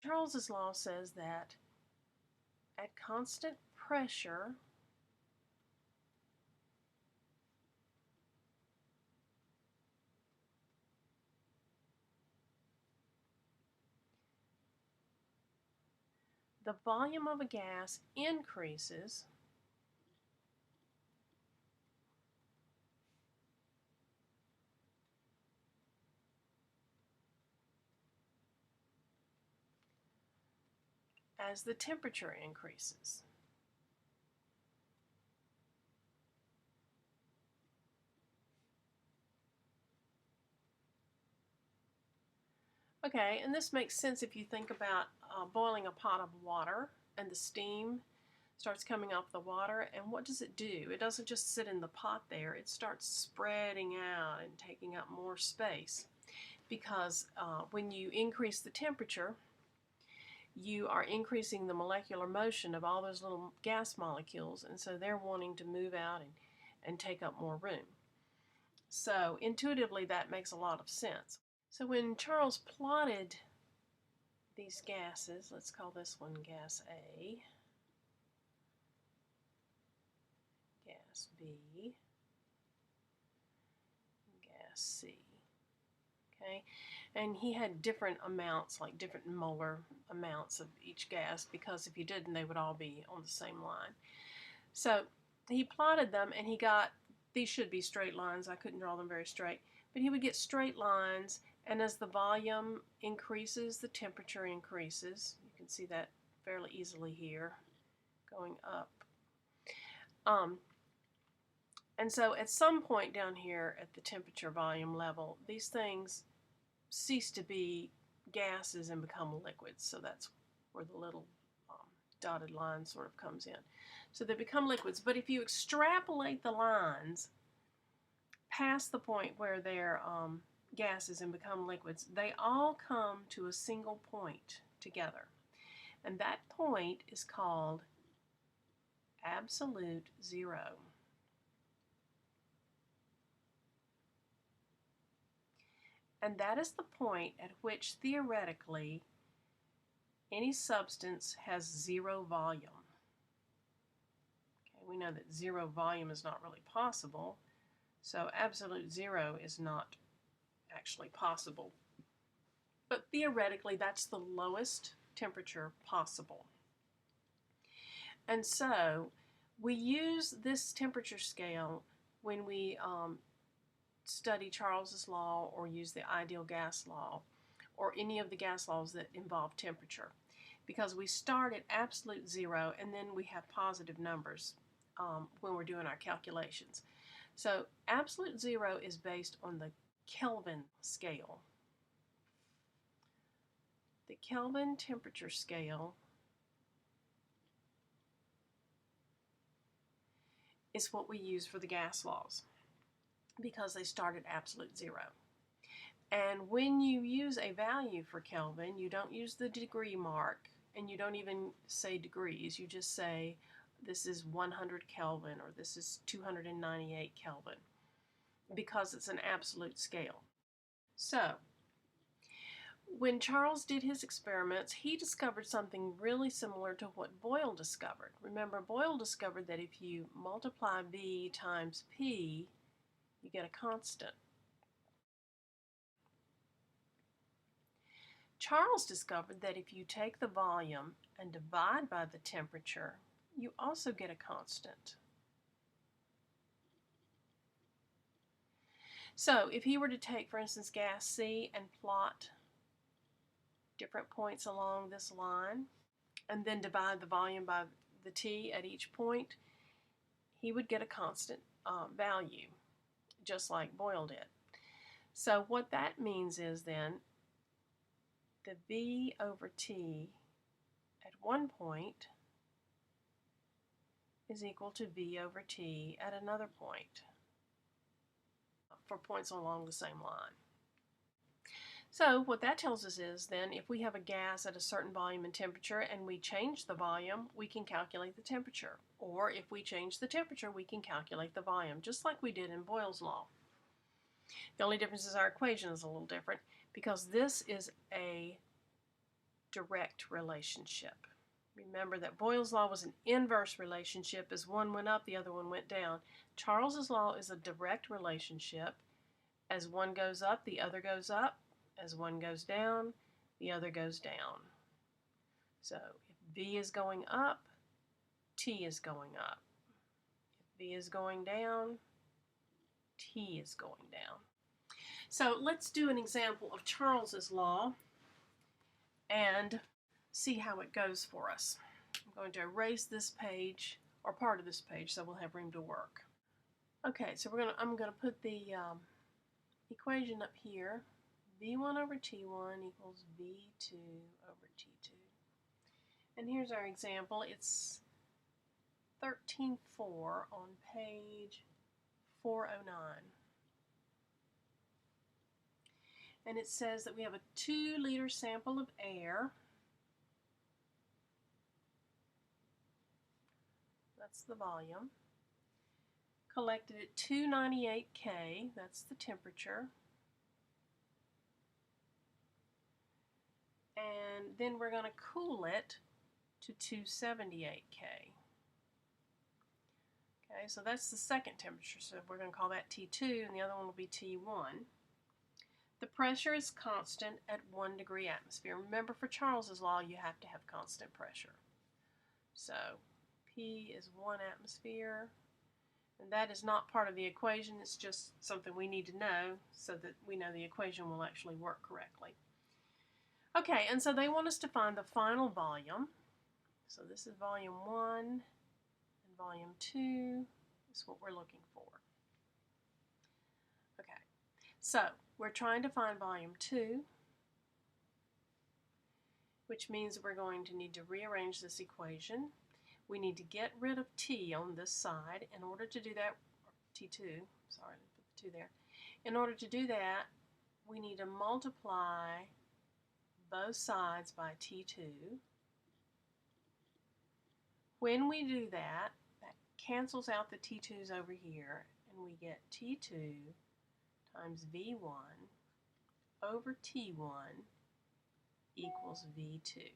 Charles's law says that at constant pressure, the volume of a gas increases as the temperature increases. Okay, and this makes sense if you think about boiling a pot of water and the steam starts coming off the water, and what does it do? It doesn't just sit in the pot there, it starts spreading out and taking up more space because when you increase the temperature, you are increasing the molecular motion of all those little gas molecules, and so they're wanting to move out and take up more room. So intuitively that makes a lot of sense. So when Charles plotted these gases, let's call this one gas A, gas B, gas C. Okay, and he had different amounts, like different molar amounts of each gas, because if you didn't, they would all be on the same line. So he plotted them, and he got, these should be straight lines, I couldn't draw them very straight, but he would get straight lines, and as the volume increases, the temperature increases. You can see that fairly easily here, going up. And so at some point down here at the temperature volume level, these things cease to be gases and become liquids. So that's where the little dotted line sort of comes in. So they become liquids. But if you extrapolate the lines past the point where they're gases and become liquids, they all come to a single point together. And that point is called absolute zero. And that is the point at which, theoretically, any substance has zero volume. Okay, we know that zero volume is not really possible, so absolute zero is not actually possible. But theoretically, that's the lowest temperature possible. And so we use this temperature scale when we study Charles's law or use the ideal gas law or any of the gas laws that involve temperature, because we start at absolute zero and then we have positive numbers when we're doing our calculations. So absolute zero is based on the Kelvin scale. The Kelvin temperature scale is what we use for the gas laws because they start at absolute zero. And when you use a value for Kelvin, you don't use the degree mark, and you don't even say degrees. You just say this is 100 Kelvin or this is 298 Kelvin, because it's an absolute scale. So when Charles did his experiments, he discovered something really similar to what Boyle discovered. Remember, Boyle discovered that if you multiply B times P, you get a constant. Charles discovered that if you take the volume and divide by the temperature, you also get a constant. So if he were to take, for instance, gas C and plot different points along this line and then divide the volume by the T at each point, he would get a constant value, just like Boyle did. So what that means is then the V over T at one point is equal to V over T at another point for points along the same line. So what that tells us is then if we have a gas at a certain volume and temperature and we change the volume, we can calculate the temperature. Or if we change the temperature, we can calculate the volume, just like we did in Boyle's law. The only difference is our equation is a little different because this is a direct relationship. Remember that Boyle's law was an inverse relationship. As one went up, the other one went down. Charles's law is a direct relationship. As one goes up, the other goes up. As one goes down, the other goes down. So if V is going up, T is going up. If V is going down, T is going down. So let's do an example of Charles's law and see how it goes for us. I'm going to erase this page, or part of this page, so we'll have room to work. Okay, so I'm going to put the equation up here. V1 over T1 equals V2 over T2. And here's our example. It's 13.4 on page 409. And it says that we have a 2-liter sample of air. That's the volume. Collected at 298 K, that's the temperature. And then we're going to cool it to 278 K. Okay, so that's the second temperature, so we're going to call that T2, and the other one will be T1. The pressure is constant at 1 degree atmosphere. Remember, for Charles's law, you have to have constant pressure. So P is 1 atmosphere, and that is not part of the equation. It's just something we need to know so that we know the equation will actually work correctly. Okay, and so they want us to find the final volume. So this is volume 1, and volume 2 is what we're looking for. Okay, so we're trying to find volume 2, which means we're going to need to rearrange this equation. We need to get rid of T on this side. In order to do that, T2, sorry, I put the 2 there. In order to do that, we need to multiply both sides by T2. When we do that, that cancels out the T2's over here, and we get T2 times V1 over T1 equals V2.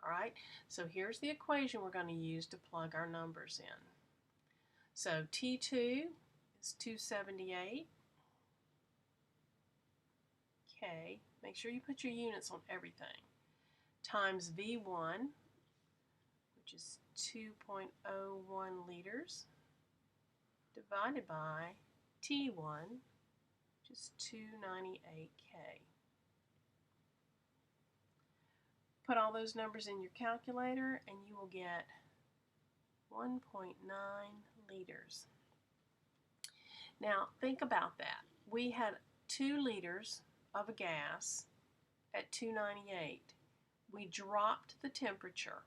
All right, so here's the equation we're going to use to plug our numbers in. So T2 is 278 K. Make sure you put your units on everything. Times V1, which is 2.01 liters, divided by T1, which is 298 K. Put all those numbers in your calculator and you will get 1.9 liters. Now think about that. We had 2 liters of a gas at 298. We dropped the temperature.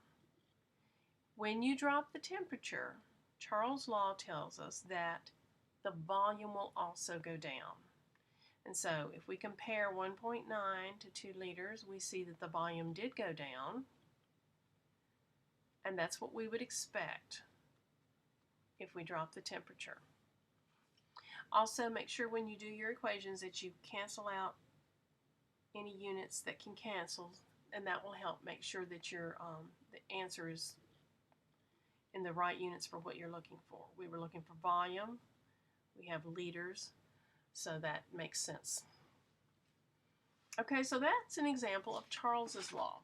When you drop the temperature, Charles' law tells us that the volume will also go down. And so if we compare 1.9 to 2 liters, we see that the volume did go down, and that's what we would expect if we drop the temperature. Also, make sure when you do your equations that you cancel out any units that can cancel, and that will help make sure that your the answer is in the right units for what you're looking for. We were looking for volume. We have liters. So that makes sense. Okay, so that's an example of Charles's law.